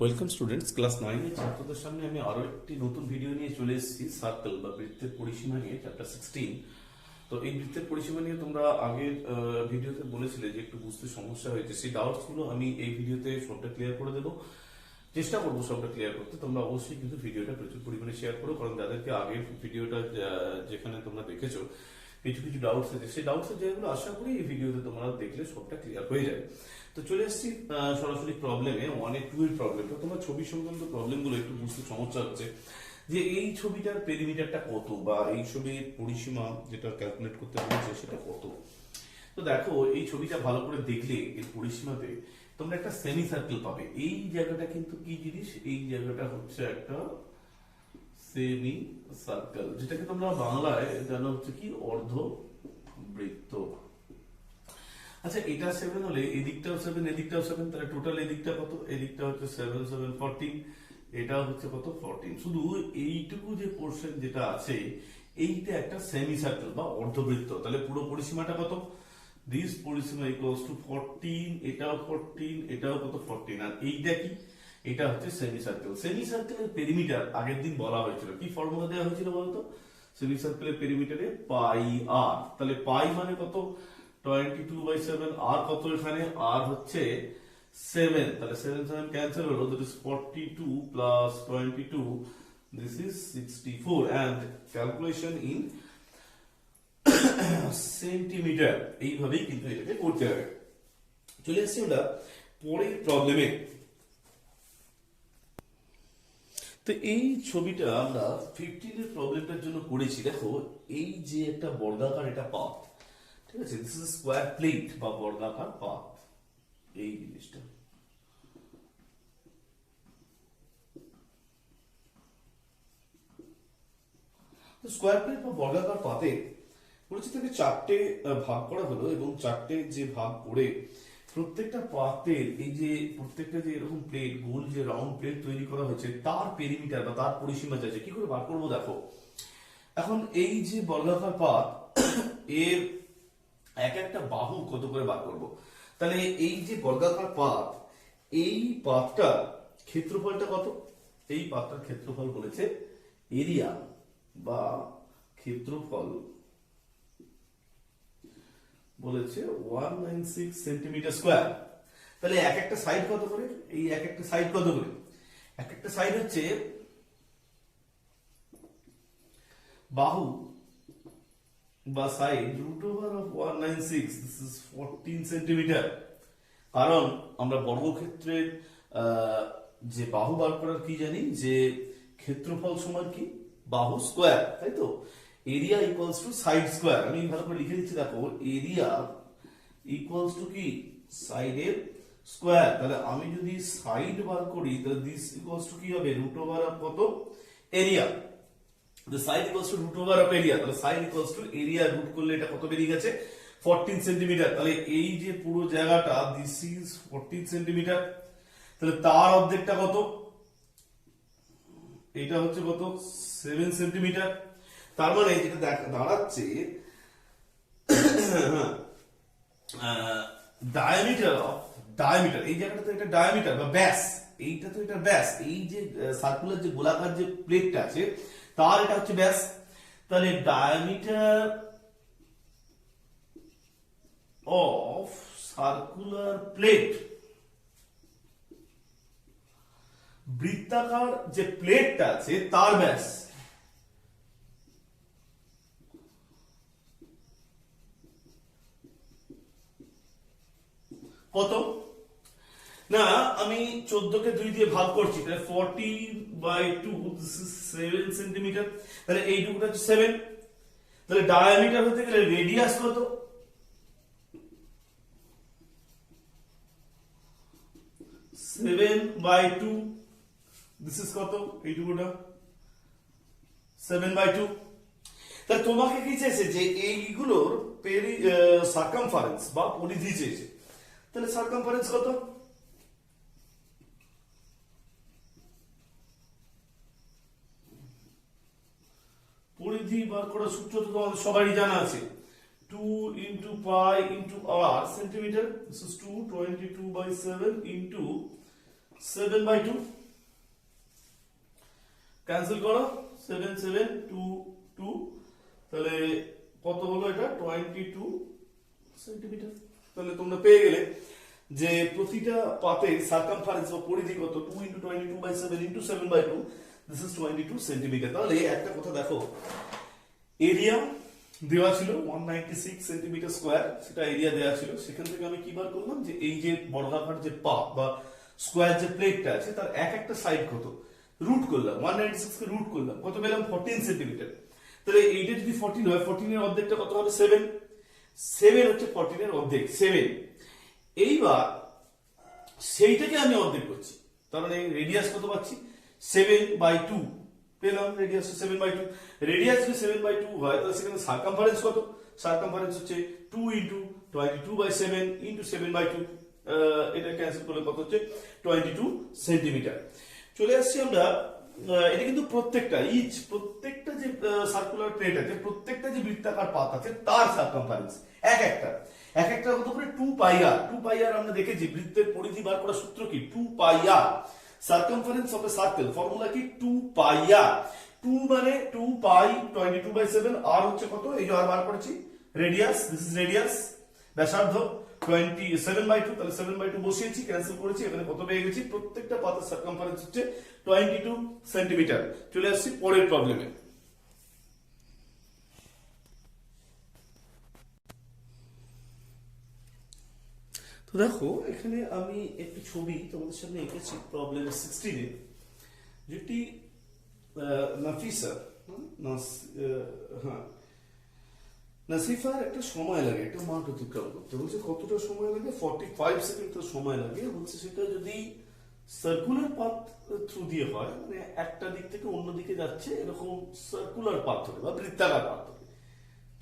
Welcome students, class 9 এর ছাত্রদের সামনে আমি আরো একটি নতুন ভিডিও নিয়ে চলে এসেছি সার্কেল বা বৃত্তের পরিসীমা নিয়ে, চ্যাপ্টার 16। তো এই বৃত্তের পরিসীমা নিয়ে তোমরা আগের ভিডিওতে বলেছিলে যে একটু বুঝতে সমস্যা হয়েছে। সেই ডাউটস গুলো আমি এই ভিডিওতে সবটা ক্লিয়ার করে দেবো, চেষ্টা করবো সবটা ক্লিয়ার করতে। তোমরা অবশ্যই কিন্তু ভিডিওটা প্রচুর পরিমাণে শেয়ার করো, কারণ যাদেরকে আগের ভিডিওটা যেখানে তোমরা দেখেছো কিছু কিছু ডাউটস আছে, সেই ডাউটস এর জায়গাগুলো আশা করি এই ভিডিওতে তোমরা দেখলে সবটা ক্লিয়ার হয়ে যাবে। তো চলে এসেছি সরাসরি প্রবলেমে, 1-2 এর প্রবলেমটা। তোমার ছবি সংক্রান্ত প্রবলেমগুলো একটু বুঝতে সমস্যা হচ্ছে যে এই ছবিটার পেরিমিটারটা কত, বা এই ছবির পরিসীমা যেটা ক্যালকুলেট করতে বলছে সেটা কত। তো দেখো, এই ছবিটা ভালো করে দেখলে এর পরিসীমাতে তোমরা একটা সেমি সার্কেল পাবে। এই জায়গাটা কিন্তু কি জিনিস, এই জায়গাটা হচ্ছে একটা সেমি সার্কেল, যেটাকে তোমরা বাংলায় জানো হচ্ছে কি অর্ধ বৃত্ত। আচ্ছা, এটা 7 হলে এদিকটাও 7, এদিকটাও 7, তাহলে টোটাল এদিকটা কত? এদিকটা হচ্ছে 7 7 14, এটা হচ্ছে কত? 14। শুধু এইটুকু যে পোরশন যেটা আছে এইটা একটা সেমি সার্কেল বা অর্ধবৃত্ত। তাহলে পুরো পরিসীমাটা কত? দিস পরিসীমা ইকুয়ালস টু 14, এটাও 14, এটাও কত? 14। আর এইটা কি? এটা হচ্ছে সেমি সার্কেল। সেমি সার্কেলের পেরিমিটার আগের দিন বলা হয়েছিল, কি ফর্মুলা দেওয়া হয়েছিল বলতো? সেমি সার্কেলের পেরিমিটারে পাই আর। তাহলে পাই মানে কত? 22/7। আর কত এখানে? আর হচ্ছে 7। তাহলে 7 7 ক্যান্সেল হলো, that is 42 plus 22, this is 64, and calculation in centimetre. এইভাবেই কিন্তু এটাকে করতে হবে। চলে আসছি আমরা পরের প্রবলেমে। তো এই ছবিটা আমরা 15 এর প্রবলেমটার জন্য করেছি। দেখো, এই যে একটা বর্গাকার এটা পাথ, ঠিক আছে, দিস ইজ স্কোয়ার প্লেট বা বর্গাকার পাথ, এই জিনিসটা। স্কোয়ার প্লেট বা বর্গাকার পাতে বলেছি থেকে 4টে ভাগ করা হলো, এবং 4টে যে ভাগ করে প্রত্যেকটা পাতের এই যে প্রত্যেকটা যে এরকম প্লেট, গোল যে রাউন্ড প্লেট তৈরি করা হয়েছে, তার পেরিমিটার বা তার পরিসীমা চাইছে। কি করে বার করবো? দেখো, এখন এই যে বর্গাকার পাত, এর এক একটা বাহু কত করে বার করব। তাহলে এই যে বর্গাকার পাত, এই পাতটা ক্ষেত্রফলটা কত? এই পাতটার ক্ষেত্রফল বলেছে এরিয়া বা ক্ষেত্রফল বলেছে 196 সেন্টিমিটার স্কোয়ার। তাহলে এক একটা সাইড কত করে? এই এক একটা সাইড কত করে? এক একটা সাইড হচ্ছে বাহু বা সাইড √196, দিস ইজ 14 সেন্টিমিটার। কারণ আমরা বর্গক্ষেত্রের যে বাহু বার করার কি জানি, যে ক্ষেত্রফল সমান কি? বাহু স্কোয়ার, তাই তো? Area equals to side square. আমি ভালো করে লিখে দিচ্ছি, দেখো, এরিয়া ইকুয়ালস টু কি? সাইডের স্কোয়ার। তাহলে আমি যদি সাইড বার করি, তাহলে দিস ইকুয়ালস টু কি হবে? √, কত? Area. the side equals to √, area, তাহলে side equals to area root করলে এটা কত বেরিয়ে গেছে? 14 সেন্টিমিটার। তাহলে এই যে পুরো জায়গাটা, দিস ইজ 14 সেন্টিমিটার। তাহলে তার অর্ধেকটা কত? এটা হচ্ছে কত? 7 সেন্টিমিটার। তার মানে যেটা দাঁড়াচ্ছে ডায়ামিটার অফ ডায়ামিটার, এই জায়গাটা তো এটা ডায়ামিটার বা ব্যাস, এইটা তো এটা ব্যাস। এই যে সার্কুলার যে গোলাকার যে প্লেটটা আছে তার এটা হচ্ছে ব্যাস। তাহলে ডায়ামিটার অফ সার্কুলার প্লেট, বৃত্তাকার যে প্লেটটা আছে তার ব্যাস কত? না, আমি 14কে 2 দিয়ে ভাগ করছি, তাহলে 40/2, দিস ইজ 7 সেন্টিমিটার। তাহলে এইটুকুটা হচ্ছে 7। তাহলে ডায়ামিটার হতে গেলে রেডিয়াস কত? 7/2, দিস ইজ কত? এইটুকুটা 7/2। তাহলে তোমাকে কি চেয়েছে? যে এইগুলোর সার্কামফারেন্স বা পরিধি চেয়েছে। তাহলে সার্কামফারেন্স কত? পরিধি বার করার সূত্র তো তোমাদের সবারই জানা আছে, 2 into pi into r centimetre, this is 2, 22/7 into 7/2 cancel করো, 7 7 2 2, তাহলে কত হলো এটা 22 সেন্টিমিটার। তাহলে তোমরা পেয়ে গেলে যে প্রতিটা পাতে সার্কামফারেন্স বা পরিধি কত 2 × 22/7 × 7/2, দিস ইজ 22 সেন্টিমিটার। তাহলে একটা কথা দেখো, এরিয়া দেওয়া ছিল 196 সেন্টিমিটার স্কয়ার, সেটা এরিয়া দেওয়া ছিল। সেখান থেকে আমি কি বার করলাম যে এই যে বর্গাকার যে পা বা স্কয়ার যে প্লেটটা আছে তার এক একটা সাইড কত রুট করলাম, 196 কে রুট করলাম, কত পেলাম 14 সেন্টিমিটার। তাহলে এইটা যদি 14 হয়, 14 এর অর্ধেকটা কত হবে 7, 7 হচ্ছে 14 এর অর্ধেক 7। এইবার সেইটাকে আমি অর্ধেক করছি, তার মানে রেডিয়াস কত পাচ্ছি 7/2 পেলাম, রেডিয়াস 7/2। রেডিয়াস যদি 7/2 হয় তাহলে সেখানে সার্কামফারেন্স কত, সার্কামফারেন্স হচ্ছে 2 × 22/7 × 7/2, এটা ক্যান্সেল করলে কত হচ্ছে 22 সেন্টিমিটার। চলে আসছি আমরা, এটা কিন্তু প্রত্যেকটা প্রত্যেকটা যে সার্কুলার প্লেট আছে, প্রত্যেকটা যে বৃত্তাকার পাত আছে তার সার্কামফারেন্স এক একটা কত করে 2πr। 2πr আমরা দেখেছি বৃত্তের পরিধি বার করার সূত্র কি 2πr, circumference of A circle formula কি 2πr। 2 মানে 2π 22/7, আর হচ্ছে কত, এই যে আর বার করেছি রেডিয়াস, দিস ইজ রেডিয়াস, ব্যাসার্ধ 27/2, তাহলে 7/2 বসিয়েছি, ক্যান্সেল করেছি, এখানে কত পেয়ে গেছি, প্রত্যেকটা পাতের সার্কামফারেন্স হচ্ছে 22 সেন্টিমিটার। চলে আসছি পরের প্রবলেমে। তো দেখো এখানে আমি একটি ছবি তোমাদের সামনে এঁকেছি প্রবলেম 16-এ, যেটি নাফিসা নাসিফার একটা সময় লাগে একটা মাঠ অতিক্রম করতে। বলছে কতটা সময় লাগে, 45 সেকেন্ড তো সময় লাগে। বলছে সেটা যদি সার্কুলার পাথ থ্রু দিয়ে হয়, মানে একটা দিক থেকে অন্য দিকে যাচ্ছে এরকম সার্কুলার পাথ ধরে বা বৃত্তাকার পাথ ধরে,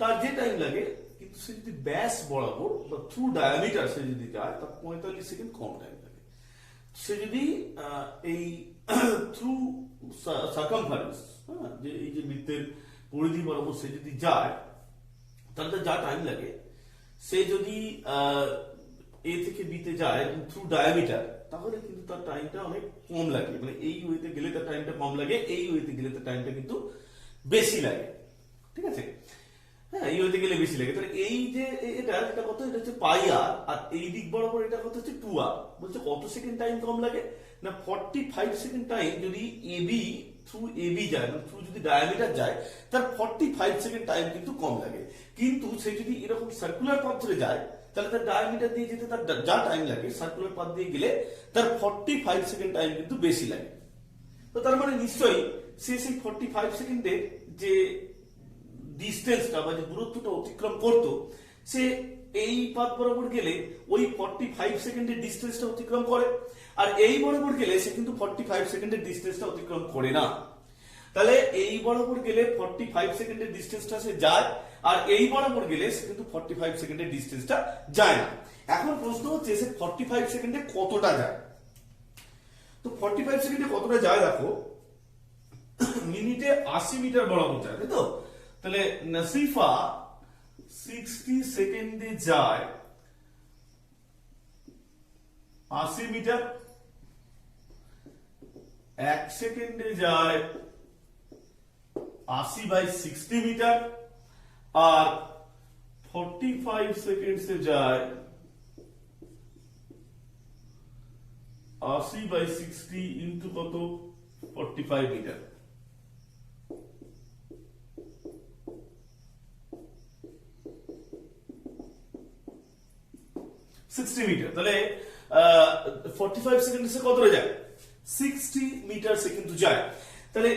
তার যে টাইম লাগে, কিন্তু সে যদি ব্যাস বরাবর বা থ্রু ডায়ামিটার সে যদি যায় তার 45 সেকেন্ড কম টাইম লাগে। সে যদি এই থ্রু সার্কামফারেন্স, যে এই যে বৃত্তের পরিধি বরাবর সে যদি যায়, তাহলে যা টাইম লাগে, সে যদি এ থেকে বিতে যায় এবং থ্রু ডায়ামিটার, তাহলে কিন্তু তার টাইমটা অনেক কম লাগে। মানে এই ওয়েতে গেলে তার টাইমটা কম লাগে, এই ওয়েতে গেলে তার টাইমটা কিন্তু বেশি লাগে। ঠিক আছে, হ্যাঁ, এই ওয়েতে গেলে বেশি লাগে। তাহলে এই যে এটা কত, এটা হচ্ছে πr, আর এই দিক বরাবর এটা কত হচ্ছে 2r। বলছে কত সেকেন্ড টাইম কম লাগে না 45 সেকেন্ড টাইম যদি এবি থ্রু এবি যায়, থ্রু যদি ডায়ামিটার যায়, তার 45 সেকেন্ড টাইম কিন্তু কম লাগে। কিন্তু সে যদি এরকম সার্কুলার পথ ধরে যায়, তাহলে তার ডায়ামিটার দিয়ে যেতে তার যা টাইম লাগে, সার্কুলার পথ দিয়ে গেলে তার 45 সেকেন্ড টাইম কিন্তু বেশি লাগে। তো তার মানে নিশ্চয়ই সে সেই 45 সেকেন্ডের যে ডিস্টেন্সটা বা যে দূরত্বটা অতিক্রম করতো, সে এই পথ বরাবর গেলে ওই 45 সেকেন্ডের ডিস্টেন্সটা অতিক্রম করে, আর এই বরাবর গেলে সে কিন্তু 45 সেকেন্ডের ডিস্টেন্সটা অতিক্রম করে না। তাহলে এই বরাবর গেলে 45 সেকেন্ডের ডিস্টেন্সটা সে যায়, আর এই বরাবর গেলে সে কিন্তু 45 সেকেন্ডের ডিস্টেন্সটা যায় না। এখন প্রশ্ন হচ্ছে সে 45 সেকেন্ডে কতটা যায়। তো 45 সেকেন্ডে কতটা যায় দেখো, মিনিটে 80 মিটার বরাবর যায়, তাই তো। তাহলে নাসিফা 60 সেকেন্ডে যায় 80 মিটার, 1 সেকেন্ডে যায় 80/60 মিটার, আর 45 সেকেন্ডসে যায় 80/60 ইন্টু কত 45 মিটার। 60 মিটার। তাহলে 45 সেকেন্ডে কতটা যায় 60 মিটার সে কিন্তু যায়। তাহলে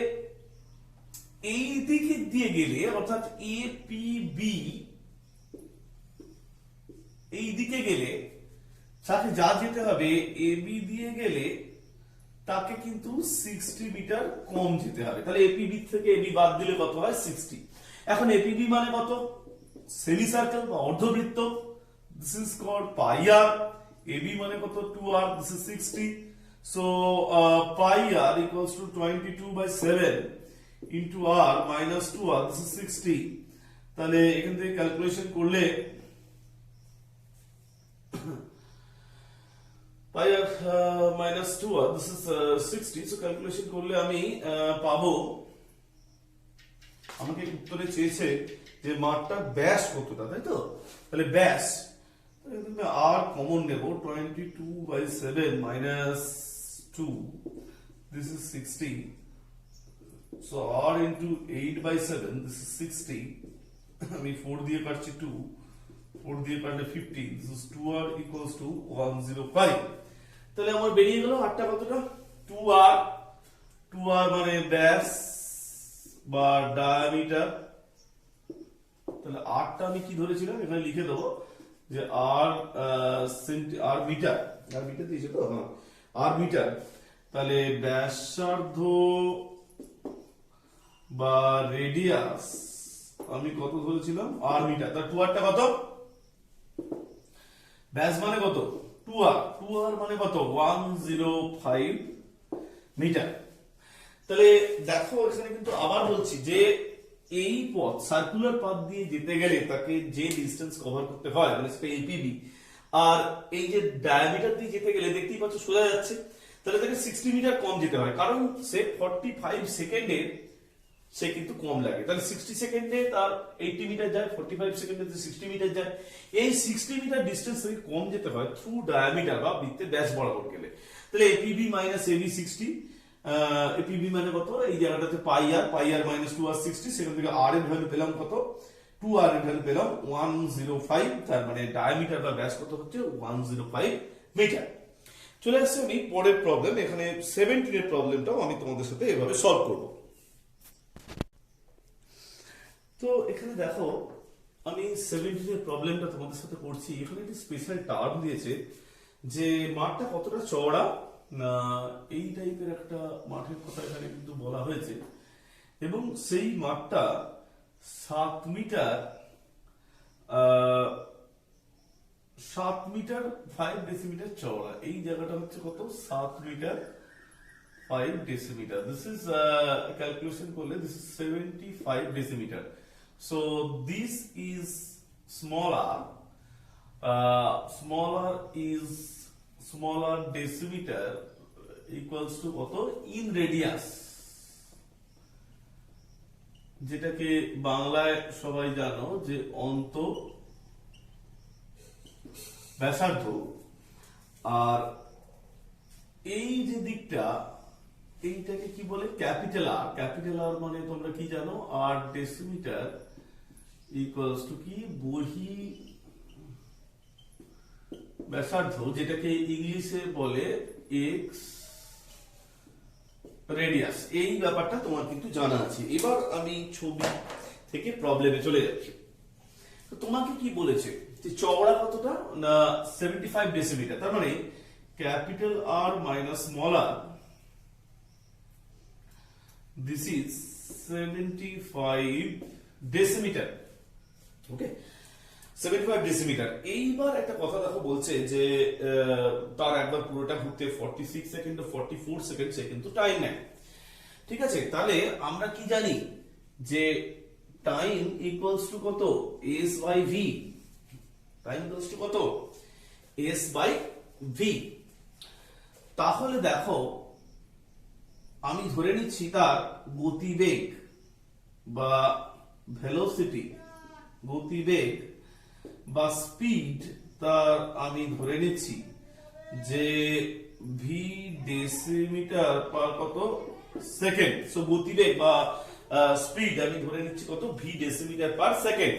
এই দিকে দিয়ে গেলে, অর্থাৎ এপিবি এই দিকে গেলে তাকে যা যেতে হবে, এবি দিয়ে গেলে তাকে কিন্তু 60 মিটার কম যেতে হবে। তাহলে এপিবি থেকে এবি বাদ দিলে কত হয় 60। এখন এপিবি মানে কত, সেমি সার্কেল বা অর্ধবৃত্ত, this is called pi r. AB মানে কত 2r, this is 60. So pi r equals to 22/7 into r minus 2r, this is 60. তাহলে এখান থেকে ক্যালকুলেশন করলে pi r minus 2r, this is 60। So calculation করলে আমি পাবো, আমাকে উত্তরে চেয়েছে যে মাঠটার ব্যাস কতটা, তাই তো? তাহলে ব্যাস আর কমন নেব, 22/7 minus 2, this is 60। So r into 8/7, this is 60। আমি 4 দিয়ে কাটছি 2, 4 দিয়ে কাটলে 50, this is 2r equals to 105। তাহলে আমার বেরিয়ে গেল আরটা কতটা, 2r। 2r মানে ব্যাস বা ডায়ামিটার। তাহলে আরটা আমি কি ধরেছিলাম, এখানে লিখে দেবো যে আর আর মিটার, আর মিটার দিয়েছে তো, হ্যাঁ আর মিটার। তাহলে ব্যাসার্ধ বা রেডিয়াস আমি কত ধরেছিলাম, আর মিটার। তার 2rটা কত, ব্যাস মানে কত 2r, 2r মানে কত 105 মিটার। তাহলে দেখো এখানে কিন্তু আবার বলছি যে এই পথ, সার্কুলার পাথ দিয়ে যেতে গেলে তাকে যে ডিসটেন্স কভার করতে হয় মানে সেটা এপিবি, আর এই যে ডায়ামিটার দিয়ে যেতে গেলে দেখতেই পাচ্ছ সোজা যাচ্ছে, তাহলে তাকে 60 মিটার কম যেতে হয়, কারণ সে 45 সেকেন্ডে সে কিন্তু কম লাগে। তাহলে 60 সেকেন্ডে তার 80 মিটার যায়, 45 সেকেন্ডে 60 মিটার যায়। এই 60 মিটার ডিসটেন্স থেকে কম যেতে হয় থ্রু ডায়ামিটার বা বৃত্তের ব্যাস বরাবর গেলে। তাহলে এপিবি মাইনাস এবি 60, এপিবি মানে কত, এই জায়গাটাতে পাই আর মাইনাস 2r 60, সেখান থেকে আর এর ভ্যালু পেলাম কত, 2r এর ভ্যালু পেলাম 105। তার মানে ডায়ামিটার বা ব্যাস কত হচ্ছে 105 মিটার। চলে আসছে আমি পরের প্রবলেম, এখানে 17 এর প্রবলেমটাও আমি তোমাদের সাথে এভাবে সলভ করব। তো এখানে দেখো আমি 17 এর প্রবলেমটা তোমাদের সাথে করছি। এখানে একটি স্পেশাল টার্ম দিয়েছে যে মাঠটা কতটা চওড়া, না এই টাইপের একটা মাঠের কথা এখানে কিন্তু বলা হয়েছে, এবং সেই মাঠটা 7 মিটার 5 ডেসিমিটার চওড়া। এই জায়গাটা হচ্ছে কত, 7 metre 5 decimetre. This is calculation করলে this is 75 decimetre. So this is smaller decimeter equals to কত, in radius, যেটাকে বাংলায় সবাই জানো যে অন্ত ব্যাসার্ধ। আর এই যে দিকটা, এইটাকে কি বলে, ক্যাপিটাল আর। ক্যাপিটাল আর মানে তোমরা কি জানো, 8 ডেসিমিটার ইকুয়ালস টু কি, বহি ব্যাসার্ধ, যেটাকে ইংলিশে বলে এক্স রেডিয়াস। এই ব্যাপারটা তোমার কিন্তু জানা আছে। এবার আমি ছবি থেকে প্রবলেমে চলে যাচ্ছি। তো তোমাকে কি বলেছে যে চওড়া কতটা, না 75 ডেসিমিটার। তার মানে capital R minus small R, this is 75 decimetre. Okay, 75 decimetre. এইবার একটা কথা দেখো, বলছে যে তার একবার পুরোটা ঘুরতে 46 সেকেন্ড ও 44 সেকেন্ড সে কিন্তু টাইম নেয়। ঠিক আছে, তাহলে আমরা কি জানি যে টাইম ইকুয়ালস টু কত, s by v। Time equals to কত, s বাই v। তাহলে দেখো আমি ধরে নিচ্ছি তার গতিবেগ বা ভেলোসিটি, গতিবেগ বা স্পিড, তার আমি ধরে নিচ্ছি যে ভি ডেসিমিটার পার কত সেকেন্ড। সো গতিবেগ বা স্পিড আমি ধরে নিচ্ছি কত, V decimetre per second.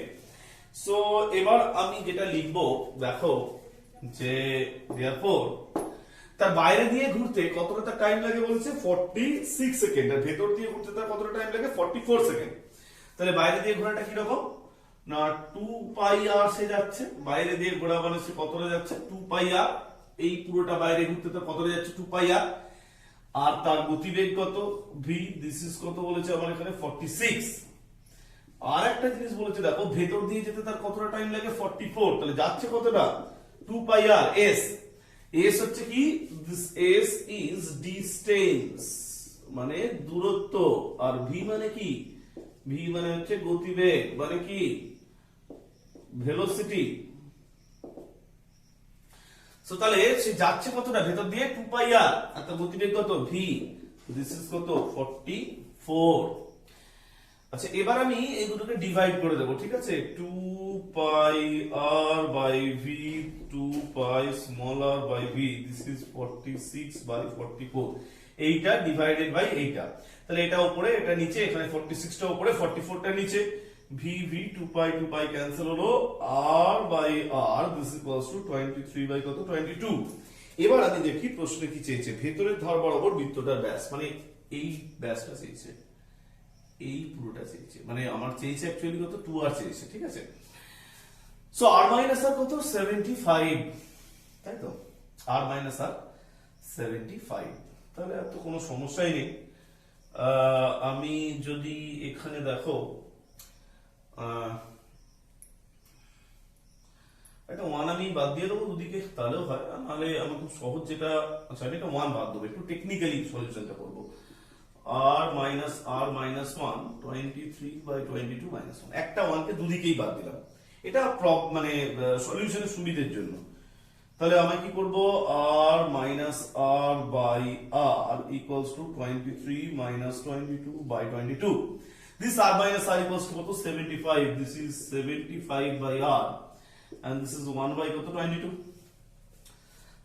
So এবার আমি যেটা লিখবো দেখো যে therefore তার বাইরে দিয়ে ঘুরতে কতটা টাইম লাগে বলছে, 46 সেকেন্ড, আর ভেতর দিয়ে ঘুরতে তার কতটা টাইম লাগে, 44 সেকেন্ড। তাহলে বাইরে দিয়ে ঘোরাটা কি রকম, না 2 পাই আর সে যাচ্ছে, বাইরে দিয়ে ঘোরা মানে সে কতটা যাচ্ছে, 2 পাই আর। এই পুরোটা বাইরে ঘুরতে তার কতটা যাচ্ছে, 2 পাই আর। আর তার গতিবেগ কত, ভি, দিস ইজ কত বলেছে আমার এখানে 46। আর একটা জিনিস বলেছে দেখো, ভেতর দিয়ে যেতে তার কতটা টাইম লাগে, 44। তাহলে যাচ্ছে কতটা, 2 পাই আর। এস, এস হচ্ছে কি, দিস এস ইজ ডিস্টেন্স মানে দূরত্ব, আর ভি মানে কি, ভি মানে হচ্ছে গতিবেগ মানে কি, ভেলোসিটি। সো তাহলে সে যাচ্ছে কতটা ভেতর দিয়ে 2 পাই আর তার গতিবেগ কত v, দিস ইজ কত 44। আচ্ছা এবার আমি এই দুটোকে ডিভাইড করে দেবো, ঠিক আছে, 2 pi r by v, 2 pi small r by v, this is 46 by 44, এইটা ডিভাইডেড বাই এইটা। তাহলে এটা উপরে এটা নিচে, এখানে 46 টা উপরে 44 টা নিচে, v 2 পাই ক্যান্সেল হলো, r by r this equals to 23 by কত 22। এবার আমি দেখি প্রশ্নে কি চেয়েছে, ভেতরের ধার বরাবর বৃত্তটার ব্যাস, মানে এই ব্যাসটা চেয়েছে, এই পুরোটা চেয়েছে, মানে আমার চেয়েছে অ্যাকচুয়ালি কত 2r চেয়েছে, ঠিক আছে। সো r মাইনাস r কত 75, তাই তো, r মাইনাস r 75, তাহলে আর তো কোনো সমস্যাই নেই। আমি যদি এখানে দেখো একটা 1 আমি বাদ দিয়ে দেবো দুদিকে, তাহলেও হয়, নাহলে আমি খুব সহজ যেটা, আচ্ছা আমি একটা 1 বাদ দেবো, একটু টেকনিক্যালি সলিউশনটা করবো। r মাইনাস 1 23 বাই 22 মাইনাস 1, একটা 1 কে দুদিকেই বাদ দিলাম, এটা মানে সলিউশনের সুবিধের জন্য। তাহলে আমি কি করব, r minus r by r equals to 23 minus 22 by 22। This r minus r equals to কত 75, this is 75 by r and this is 1 by কত 22,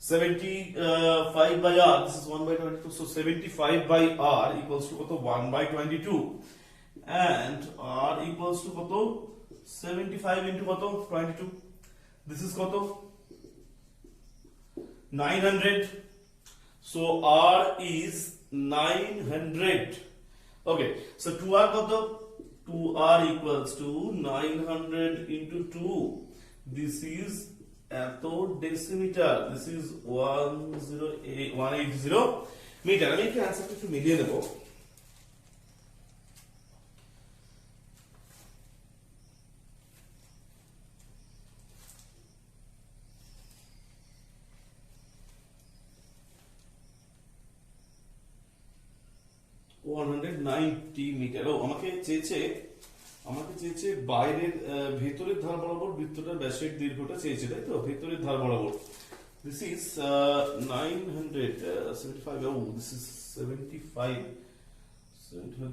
75 by r, this is 1 by 22, so 75 by r equals to কত 1 by 22 and r equals to কত 75 into কত 22, this is কত 900, so r is 900. Okay, so 2r কত, 2r equals to 900 into 2, this is এত decimetre, this is 180 metre. আমি একটু অ্যান্সারটা একটু মিলিয়ে নেব। মিটার। আমাকে চেয়েছে বাইরের ভেতরের ধার বরাবর বৃত্তটার ব্যাসের দৈর্ঘ্যটা চেয়েছে, তাই তো, ভেতরের ধার বরাবর। This is 975, oh this is 75,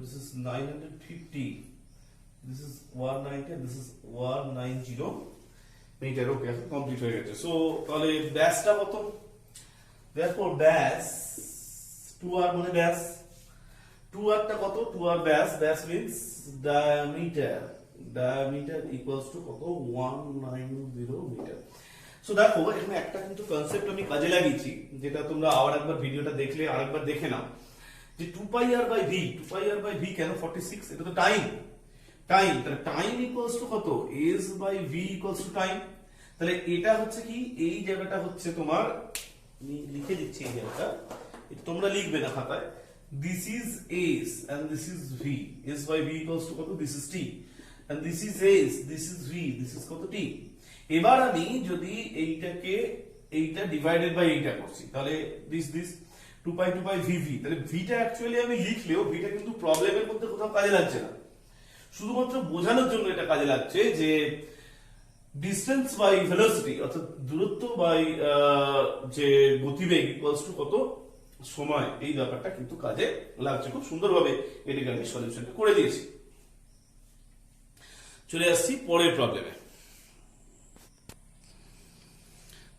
this is 950, this is 190 and this is 190 metre. Okay, complete হয়ে গেছে। সো তাহলে ব্যাসটা কত, therefore ব্যাস 2r মানে ব্যাস, 2r টা কত, 2r ব্যাস means diameter equals to কত 190 মিটার। সো দেখো এখানে একটা কিন্তু কনসেপ্ট আমি কাজে লাগিয়েছি, যেটা তোমরা আবার একবার ভিডিওটা দেখলে আরেকবার দেখে নাও, যে 2 পাই r বাই v কেন 46, এটা তো টাইম, তাহলে টাইম ইকুয়ালস টু কত s by v equals to time. তাহলে এটা হচ্ছে কি, এই জায়গাটা হচ্ছে তোমার, আমি লিখে দিচ্ছি এই জায়গাটা, এটা তোমরা লিখবে না খাতায়, this is s and this is v, s by v equals to কত, this is t and this is s, this is v, this is কত t। এবার আমি যদি এইটা ডিভাইডেড বাই এইটা করছি, তাহলে this 2 পাই v, তাহলে v টা অ্যাকচুয়ালি আমি লিখলেও ভিটা কিন্তু প্রবলেমের মধ্যে কোথাও কাজে লাগছে না, শুধুমাত্র বোঝানোর জন্য এটা কাজে লাগছে যে ডিসটেন্স বাই ভেলোসিটি, অর্থাৎ দূরত্ব বাই যে গতিবেগ ইকুয়ালস টু কত সময়, এই ব্যাপারটা কিন্তু কাজে লাগছে। খুব সুন্দরভাবে এটাকে আমি সলিউশনটা করে দিয়েছি। চলে আসছি পরের প্রবলেমে।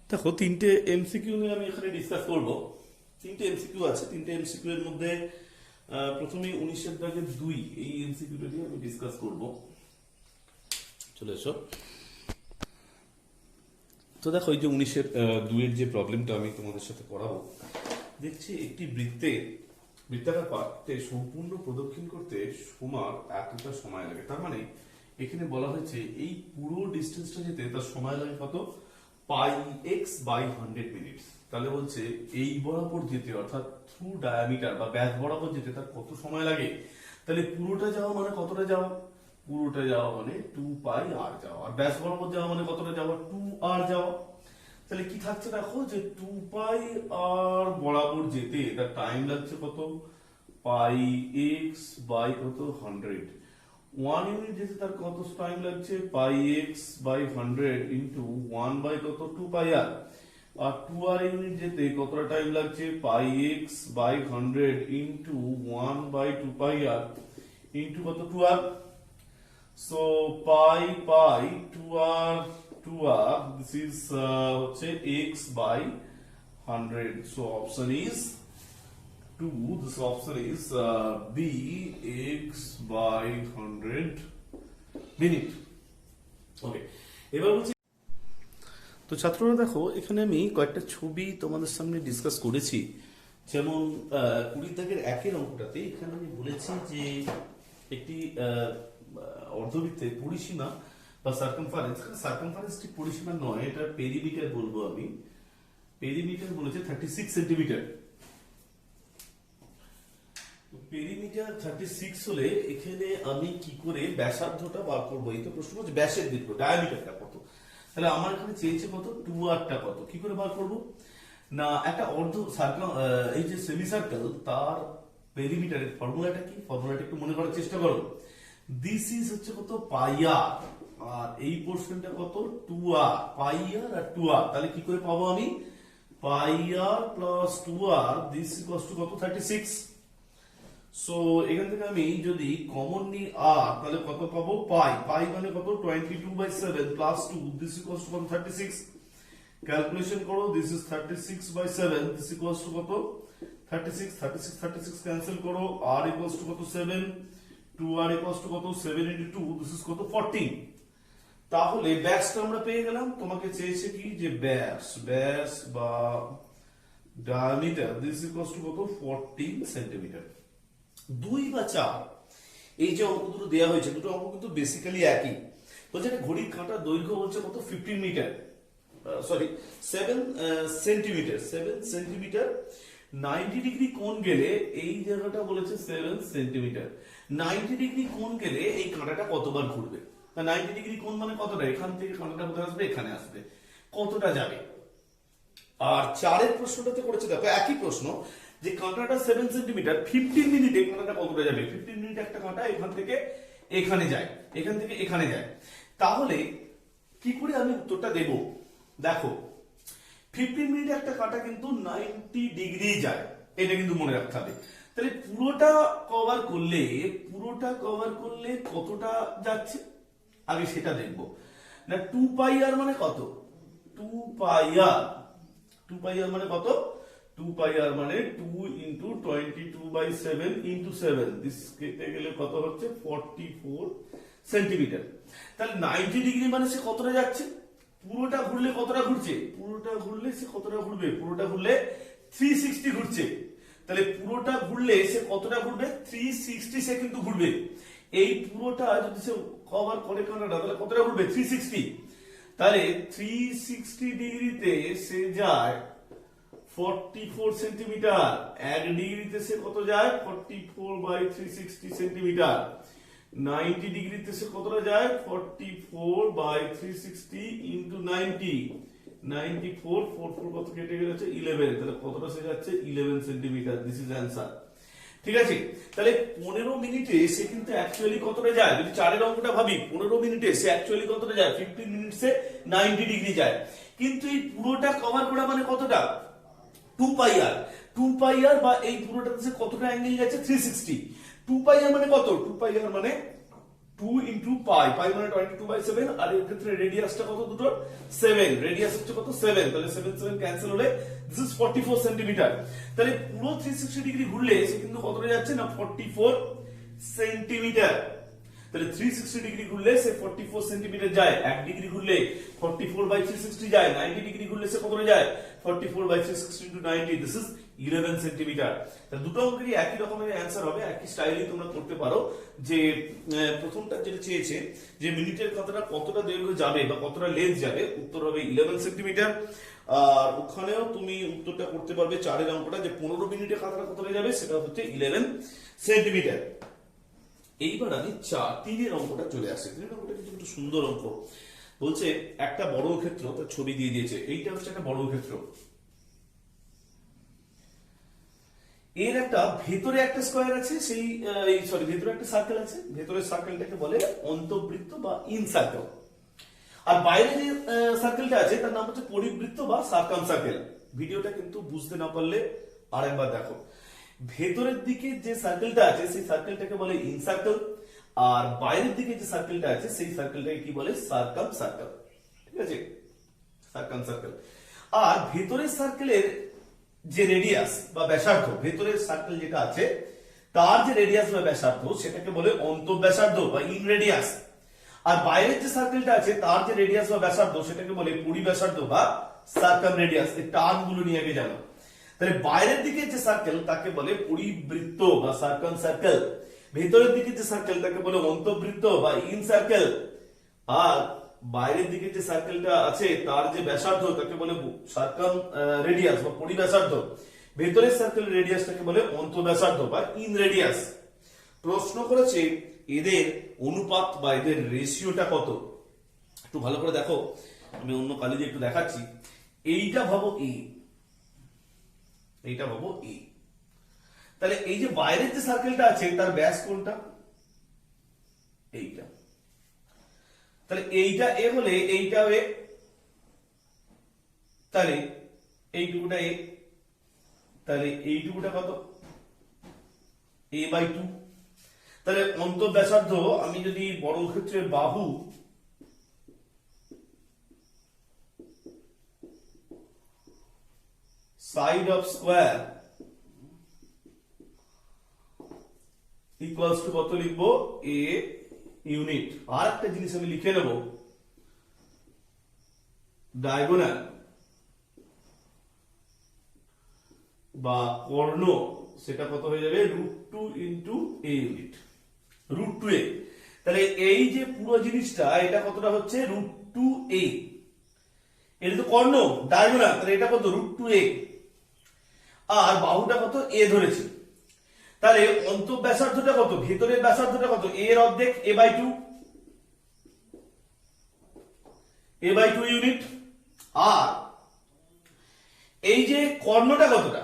দেখো তিনটে এমসিকিউ নিয়ে আমি এখানে ডিসকাস করব। তিনটে এমসিকিউ আছে, তিনটে এমসিকিউ এর মধ্যে প্রথমে 19 দাগের 2 এই এমসিকিউটা নিয়ে আমি ডিসকাস করব। চলে এসো। তো দেখো এই যে 19-2 এর যে প্রবলেমটা আমি তোমাদের সাথে করাবো, দেখছি একটি বৃত্তাকার পাত্রে সম্পূর্ণ প্রদক্ষিণ করতে সমান এতটা সময় লাগে। তার মানে এখানে বলা হয়েছে এই পুরো ডিস্টেন্সটা যেতে তার সময় লাগে কত, পাই x বাই 100 মিনিট। তাহলে বলছে এই বরাবর যেতে, অর্থাৎ থ্রু ডায়ামিটার বা ব্যাস বরাবর যেতে তার কত সময় লাগে। তাহলে পুরোটা যাওয়া মানে কতটা যাওয়া, পুরোটা যাওয়া মানে 2 পাই r যাওয়া, আর ব্যাস বরাবর যাওয়া মানে কতটা যাওয়া, 2r যাওয়া। তাহলে কি থাকছে দেখো, যে 2 পাই r বরাবর যেতে তার টাইম লাগছে কত, পাই x বাই কত 100, 1 ইউনিট যেতে তার কত টাইম লাগছে, পাই x বাই 100 ইন্টু 1 বাই কত 2 পাই r, আর 2r ইউনিট যেতে কতটা টাইম লাগছে, pi x by 100 into 1 by 2 pi r into কত 2r, so pi 2r this is হচ্ছে x by 100, so option is 2, this option is b, x by 100 minute. Okay, এবার বলছি তো ছাত্ররা দেখো এখানে আমি কয়েকটা ছবি তোমাদের সামনে ডিসকাস করেছি, যেমন 20 দাগের একের অঙ্কটাতে এখানে আমি বলেছি যে একটি অর্ধবৃত্তের পরিসীমা বা সার্কামফারেন্স, সার্কামফারেন্স ঠিক পরিসীমা নয়, এটা পেরিমিটার বলবো আমি, পেরিমিটার বলেছে 36 সেন্টিমিটার। পেরিমিটার 36 হলে এখানে আমি কি করে ব্যাসার্ধটা বার করবো, এই তো প্রশ্ন হচ্ছে ব্যাসের দীর্ঘ, ডায়ামিটারটা কত, তাহলে আমার এখানে চেয়েছে কত 2rটা কত, কি করে বার করব না, একটা অর্ধ সার্কাম এই যে সেমি সার্কেল তার পেরিমিটারের ফর্মুলাটা কি, ফর্মুলাটা একটু মনে করার চেষ্টা করো। দিস ইজ হচ্ছে কত পাই আর, আর এই পোর্শনটা কত 2r, পাই আর আর 2r, তাহলে কি করে পাবো আমি, pi r plus 2r, this equals to কত 36। সো এখান থেকে আমি যদি কমন নিই r, তাহলে কত পাবো পাই, পাই মানে কত 22/7 প্লাস 2, দিস ইকুয়ালস টু কত 36, ক্যালকুলেশন করো, this is 36/7, this equals to কত 36, 36 ক্যান্সেল করো, r ইকুয়ালস টু কত 7, 2r ইকুয়ালস টু কত 7 ইনটু 2, দিস ইজ কত 14। তাহলে ব্যাসটা আমরা পেয়ে গেলাম, তোমাকে চেয়েছে কি যে ব্যাস বা ডায়ামিটার, দিস ইকুয়ালস টু কত 14 সেন্টিমিটার। 2 বা 4 এই যে অঙ্ক দুটো দেওয়া হয়েছে, দুটো অঙ্ক কিন্তু বেসিক্যালি একই, বলছে একটা ঘড়ির কাঁটার দৈর্ঘ্য হচ্ছে কত 15 metre, sorry 7 centimetre, 7 centimetre, 90 degree কোণ গেলে এই জায়গাটা বলেছে 7 সেন্টিমিটার, 90 ডিগ্রি কোণ গেলে এই কাঁটাটা কতবার ঘুরবে, 90 ডিগ্রি কোণ মানে কতটা, এখান থেকে কাঁটাটা কোথায় আসবে, এখানে আসবে, কতটা যাবে। আর 4 এর প্রশ্নটাতে করেছে দেখো একই প্রশ্ন, যে কাঁটাটা 7 সেন্টিমিটার, 15 মিনিটে কাঁটাটা কতটা যাবে, 15 মিনিটে একটা কাঁটা এখান থেকে এখানে যায়, এখান থেকে এখানে যায়, তাহলে কি করে আমি উত্তরটা দেব, দেখো 15 মিনিটে একটা কাঁটা কিন্তু 90 ডিগ্রি যায়, এটা কিন্তু মনে রাখতে হবে। তাহলে পুরোটা কভার করলে কতটা যাচ্ছে আগে সেটা দেখব না, 2 পাই আর মানে কত, 2 পাই আর মানে কত, 2 পাই আর মানে 2 ইন্টু 22/7 ইন্টু 7, দিস কেটে গেলে কত হচ্ছে 44 সেন্টিমিটার। তাহলে 90 ডিগ্রি মানে সে কতটা যাচ্ছে, পুরোটা ঘুরলে কতটা ঘুরছে, পুরোটা ঘুরলে সে কতটা ঘুরবে, পুরোটা ঘুরলে 360 ঘুরছে, তাহলে পুরোটা ঘুরলে সে কতটা ঘুরবে 360 সে কিন্তু ঘুরবে, এই পুরোটা যদি সে কভার করে কাঁটাটা তাহলে কতটা ঘুরবে 360, তাহলে 360 ডিগ্রিতে সে যায় 44 সেন্টিমিটার, 1 ডিগ্রিতে সে কত যায় 44/360 সেন্টিমিটার, 90 ডিগ্রিতে সে কতটা যায় 44/360 ইন্টু 90, 94, 44 কত কেটে গেলে হচ্ছে 11, তাহলে কতটা সে যাচ্ছে 11 সেন্টিমিটার, দিস ইজ অ্যান্সার। ঠিক আছে, তাহলে 15 মিনিটে সে কিন্তু অ্যাকচুয়ালি কতটা যায়, যদি 4 এর অঙ্কটা ভাবি 15 মিনিটে সে অ্যাকচুয়ালি কতটা যায়, 15 মিনিটসে 90 ডিগ্রি যায়, কিন্তু এই পুরোটা কভার করা মানে কতটা 2 পাই আর, 2 পাই আর বা এই পুরোটাতে সে কতটা অ্যাঙ্গেল যাচ্ছে 360, 2 পাই আর মানে কত, 2 পাই আর মানে 2 ইনটু পাই, পাই মানে 22/7, আর এর ক্ষেত্রে রেডিয়াসটা কত দুটো 7, রেডিয়াস হচ্ছে কত 7, তাহলে 7 ক্যান্সেল হলে দিস ইজ 44 সেন্টিমিটার, তাহলে পুরো 360 ডিগ্রি ঘুরলে সে কিন্তু কতটা যাচ্ছে না 44 সেন্টিমিটার, তাহলে 360 ডিগ্রি ঘুরলে সে 44 সেন্টিমিটার যায়, 1 ডিগ্রি ঘুরলে 44/360 যায়, 90 ডিগ্রি ঘুরলে সে কতটা যায় 44/360 ইনটু 90, দিস ইজ 11 সেন্টিমিটার। তাহলে দুটো অঙ্কেরই একই রকমের অ্যান্সার হবে, একই স্টাইলে তোমরা করতে পারো, যে প্রথমটা যেটা চেয়েছে যে মিনিটের কাঁটাটা কতটা দৈর্ঘ্য যাবে বা কতটা লেন্থ যাবে, উত্তর হবে 11 সেন্টিমিটার। আর ওখানেও তুমি উত্তরটা করতে পারবে 4 এর অঙ্কটা, যে 15 মিনিটে কাঁটাটা কতটা যাবে সেটা হচ্ছে 11 সেন্টিমিটার। এইবার আমি 3 এর অঙ্কটা চলে আসছে, 3 এর অঙ্কটা কিন্তু একটু সুন্দর অঙ্ক, বলছে একটা বর্গক্ষেত্র, তার ছবি দিয়ে দিয়েছে, এইটা হচ্ছে একটা বর্গক্ষেত্র, এর একটা ভেতরে একটা স্কয়ার আছে, সেই ভেতরে একটা সার্কেল আছে, ভেতরের সার্কেলটাকে বলে অন্তবৃত্ত বা ইন সার্কেল, আর বাইরে যে সার্কেলটা আছে তার নাম হচ্ছে পরিবৃত্ত বা সার্কাম সার্কেল। ভিডিওটা কিন্তু বুঝতে না পারলে আরেকবার দেখো। ভেতরের দিকে যে সার্কেলটা আছে সেই সার্কেলটাকে বলে ইন সার্কেল, আর বাইরের দিকে যে সার্কেলটা আছে সেই সার্কেলটাকে কি বলে সার্কাম সার্কেল। ঠিক আছে, সার্কাম সার্কেল। আর ভেতরের সার্কেলের যে রেডিয়াস বা ব্যাসার্ধ, ভেতরের সার্কেল যেটা আছে তার যে রেডিয়াস বা ব্যাসার্ধ সেটাকে বলে অন্তঃব্যাসার্ধ বা ইন রেডিয়াস। আর বাইরের যে সার্কেলটা আছে তার যে রেডিয়াস বা ব্যাসার্ধ সেটাকে বলে পরিব্যাসার্ধ বা সার্কাম রেডিয়াস। এই টার্ম গুলো নিয়ে আগে জানো। তাহলে বাইরের দিকে যে সার্কেল তাকে বলে পরিবৃত্ত বা সার্কাম সার্কেল, ভেতরের দিকে যে সার্কেল তাকে বলে অন্তর্বৃত্ত বা ইন সার্কেল, আর বাইরের দিকে যে সার্কেলটা আছে তার যে ব্যাসার্ধ তাকে বলে সার্কাম রেডিয়াস বা পরিব্যাসার্ধ, ভেতরের সার্কেলের রেডিয়াসটাকে বলে অন্তঃব্যাসার্ধ বা ইন রেডিয়াস। প্রশ্ন করেছে এদের অনুপাত বা এদের রেশিওটা কত। একটু ভালো করে দেখো, আমি অন্য কালি দিয়ে একটু দেখাচ্ছি। এইটা ভাবো এ, এইটা ভাবো এ। তাহলে এই যে বাইরের যে সার্কেলটা আছে তার ব্যাস কোনটা? এইটা। তাহলে এইটা এ হলে এইটাও এ, তাহলে এইটুকুটা এ, তাহলে এইটুকুটা কত? a/2। তাহলে অন্তঃব্যাসার্ধ আমি যদি বর্গক্ষেত্রের বাহু side of square equals to কত লিখবো? a unit. আর একটা জিনিস আমি লিখে নেব, ডায়াগোনাল বা কর্ণ, সেটা কত হয়ে যাবে? √2 ইন্টু a ইউনিট, √2a। তাহলে এই যে পুরো জিনিসটা এটা কতটা হচ্ছে? √2a। এটা তো কর্ণ, ডায়াগোনাল, তাহলে এটা কত? √2a। আর বাহুটা কত? a ধরেছি। তাহলে অন্তঃব্যাসার্ধটা কত? ভেতরের ব্যাসার্ধটা কত? a এর অর্ধেক, a/2, a/2 ইউনিট। আর এই যে কর্ণটা কতটা,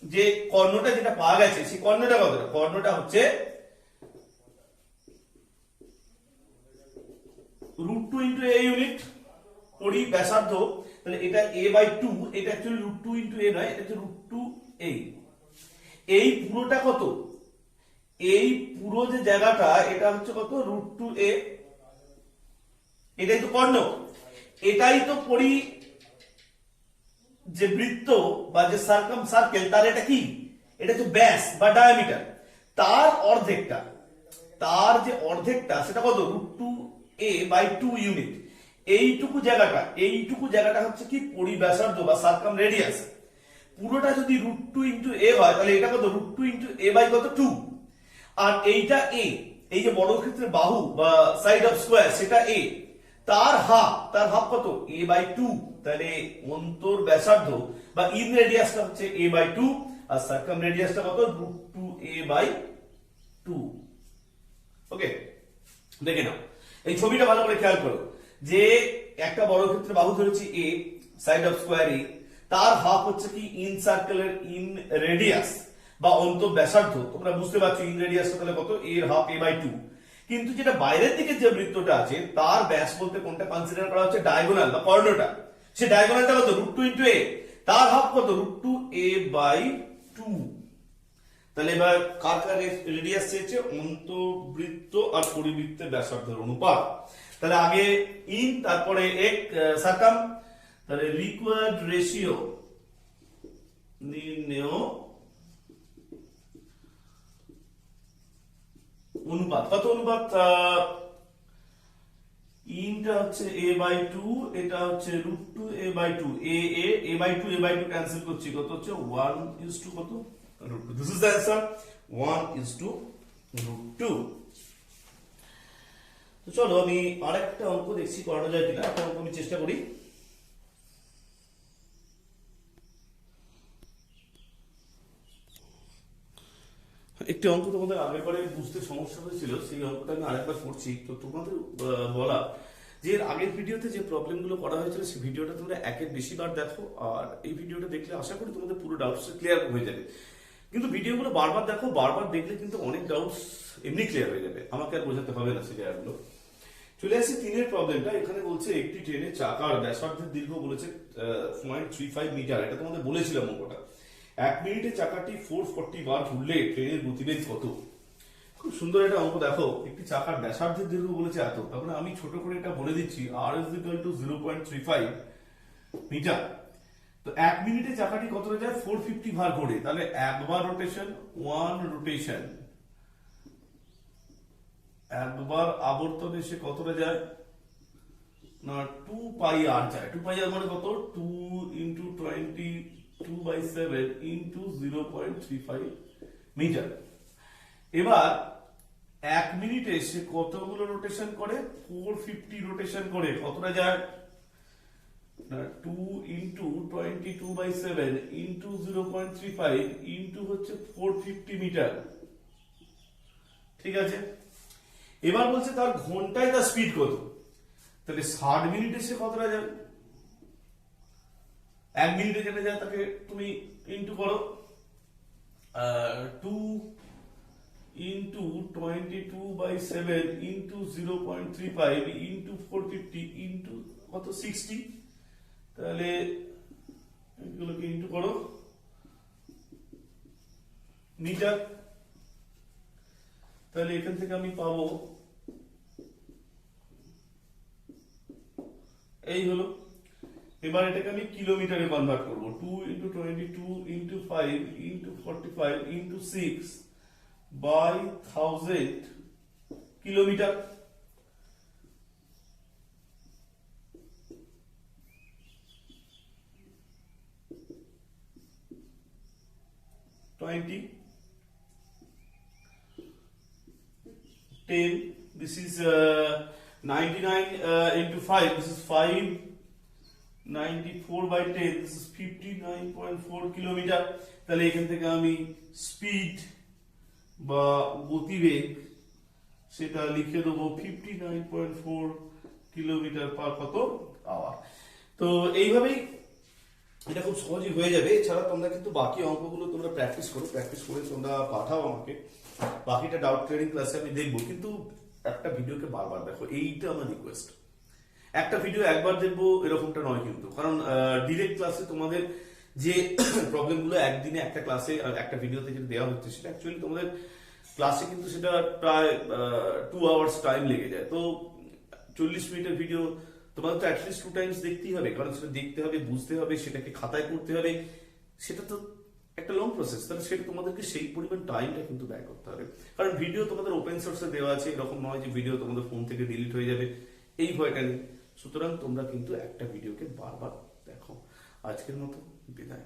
যে কর্ণটা যেটা পাওয়া গেছে সেই কর্ণটা কতটা? কর্ণটা হচ্ছে √2 ইন্টু a ইউনিট, পরিব্যাসার্ধ। তাহলে এটা a/2, এটা অ্যাকচুয়ালি √2 ইন্টু a নয়, এটা হচ্ছে √2a। এই পুরোটা কত? এই পুরো যে জায়গাটা এটা হচ্ছে কত? √2a। এটাই তো কর্ণ, এটাই তো যে বৃত্ত বা যে সার্কাম সার্কেল তার এটা কি? এটা হচ্ছে ব্যাস বা ডায়ামিটার। তার অর্ধেকটা, তার যে অর্ধেকটা সেটা কত? √2a/2 unit. এইটুকু জায়গাটা হচ্ছে কি? পরিব্যাসার্ধ বা সার্কাম রেডিয়াস। পুরোটা যদি √2 ইন্টু a হয় তাহলে এটা কত? √2 ইন্টু a/2। আর এইটা a, এই যে বর্গক্ষেত্রের বাহু বা সাইড অফ স্কোয়ার সেটা a, তার হাফ কত? a/2। তাহলে অন্তর্ব্যাসার্ধ বা ইন রেডিয়াসটা হচ্ছে a/2 আর সার্কাম রেডিয়াসটা কত? √2a/2। ওকে, দেখে নাও এই ছবিটা ভালো করে খেয়াল করো যে একটা বর্গক্ষেত্রের বাহু ধরেছি a, side of square a, তার হাফ হচ্ছে কি? ইন সার্কেলের ইন রেডিয়াস বা অন্তঃব্যাসার্ধ। তোমরা বুঝতে পারছো ইন রেডিয়াসটা তাহলে কত? a এর হাফ, a/2। কিন্তু যেটা বাইরের দিকে যে বৃত্তটা আছে তার ব্যাস বলতে কোনটা কনসিডার করা হচ্ছে? ডায়াগোনাল বা কর্ণটা। সে ডায়াগোনালটা কত? √2 ইন্টু a, তার হাফ কত? √2a/2। তাহলে এবার কার কার রেডিয়াস চেয়েছে? অন্তর্বৃত্ত আর পরিবৃত্তের ব্যাসার্ধের অনুপাত। তাহলে আগে ইন, তারপরে এক সার্কাম। তাহলে রিকোয়ার্ড রেশিও নির্ণেয় অনুপাত। কত অনুপাত? ইনটা হচ্ছে a/2, এটা হচ্ছে √2a/2। a/2 ক্যান্সেল করছি, কত হচ্ছে? 1 কত? √2। This is the answer, 1:√2। তো চলো আমি আরেকটা অঙ্ক দেখছি করানো যায় কিনা। একটা অঙ্ক আমি চেষ্টা করি। একটি অঙ্ক তোমাদের আগের বারে বুঝতে সমস্যা হয়েছিল, সেই অঙ্কটা আমি আরেকবার করছি। তো তোমাদের বলা যে এর আগের ভিডিওতে যে প্রবলেমগুলো করা হয়েছিল সেই ভিডিওটা তোমরা একের বেশি বার দেখো, আর এই ভিডিওটা দেখলে আশা করি তোমাদের পুরো ডাউটস ক্লিয়ার হয়ে যাবে। কিন্তু ভিডিওগুলো বারবার দেখো, বারবার দেখলে কিন্তু অনেক ডাউটস এমনি ক্লিয়ার হয়ে যাবে, আমাকে আর বোঝাতে হবে না সেই জায়গাগুলো। চলে আসি 3-এর প্রবলেমটা। এখানে বলছে একটি ট্রেনের চাকার ব্যাসার্ধের দীর্ঘ বলেছে 0.35 মিটার। এটা তোমাদের বলেছিলাম অঙ্কটা। 1 মিনিটে চাকাটি 440 বার ঘুরলে ট্রেনের গতিবেগ কত? খুব সুন্দর একটা অঙ্ক। দেখো, একটি চাকার ব্যাসার্ধের দীর্ঘ বলেছে এত, তারপরে আমি ছোট করে এটা বলে দিচ্ছি r is equal to 0.35 metre. তো 1 মিনিটে চাকাটি কতটা যায়? 450 বার ঘোরে। তাহলে একবার রোটেশন, 1 রোটেশন, একবার আবর্তনে সে কতটা যায় না 2 পাই আর যায়। 2 পাই আর মানে কত? 2 ইন্টু 22/7 ইন্টু 0.35 মিটার। এবার 1 মিনিটে সে কতগুলো রোটেশন করে? 450 রোটেশন করে। কতটা যায় না 2 ইন্টু 22/7 ইন্টু 0.35 ইন্টু হচ্ছে 450 মিটার। ঠিক আছে, এবার বলছে তার ঘন্টায় তার স্পিড কত। তাহলে 60 মিনিটে সে কতটা যাবে? 1 মিনিটে যেটা যায় তাকে তুমি ইন্টু করো 2 ইন্টু 22/7 ইন্টু 0.35 ইন্টু 450 ইন্টু কত 60। তাহলে এগুলোকে ইন্টু করো মিটার। তাহলে এখান থেকে আমি পাবো এই হলো। এবার এটাকে আমি কিলোমিটারে কনভার্ট করবো। 2 into 22 into 5 into 45 into 6 by 1000 kilometre. Twenty 10, this is 99 into 5, this is 5, 94/10, this is 59.4 kilometre. তাহলে এখান থেকে আমি স্পিড বা গতিবেগ সেটা লিখে দেবো 59.4 কিলোমিটার পার কত আওয়ার। তো এইভাবেই এটা খুব সহজেই হয়ে যাবে। এছাড়া তোমরা কিন্তু বাকি অঙ্কগুলো তোমরা প্র্যাকটিস করো, প্র্যাকটিস করে তোমরা পাঠাও আমাকে। বাকিটা ডাউট ক্লিয়ারিং ক্লাসে আমি দেখবো, কিন্তু একটা ভিডিওকে বারবার দেখো, এইটা আমার রিকোয়েস্ট। একটা ভিডিও একবার দেখবো এরকমটা নয় কিন্তু, কারণ ডিরেক্ট ক্লাসে তোমাদের যে প্রবলেমগুলো একদিনে একটা ক্লাসে একটা ভিডিওতে যেটা দেওয়া হচ্ছে সেটা অ্যাকচুয়ালি তোমাদের ক্লাসে কিন্তু সেটা প্রায় 2 আওয়ার্স টাইম লেগে যায়। তো 40 মিনিটের ভিডিও তোমাদের তো অ্যাটলিস্ট 2 টাইমস দেখতেই হবে, কারণ সেটা দেখতে হবে, বুঝতে হবে, সেটাকে খাতায় করতে হবে। সেটা তো একটা লং প্রসেস। তাহলে সেটা তোমাদেরকে সেই পরিমাণ টাইমটা কিন্তু ব্যয় করতে হবে। কারণ ভিডিও তোমাদের ওপেন সোর্সে দেওয়া আছে, এরকম নয় যে ভিডিও তোমাদের ফোন থেকে ডিলিট হয়ে যাবে, এই ভয়টা নেই। সুতরাং তোমরা কিন্তু একটা ভিডিওকে বারবার দেখো। আজকের মতো বিদায়।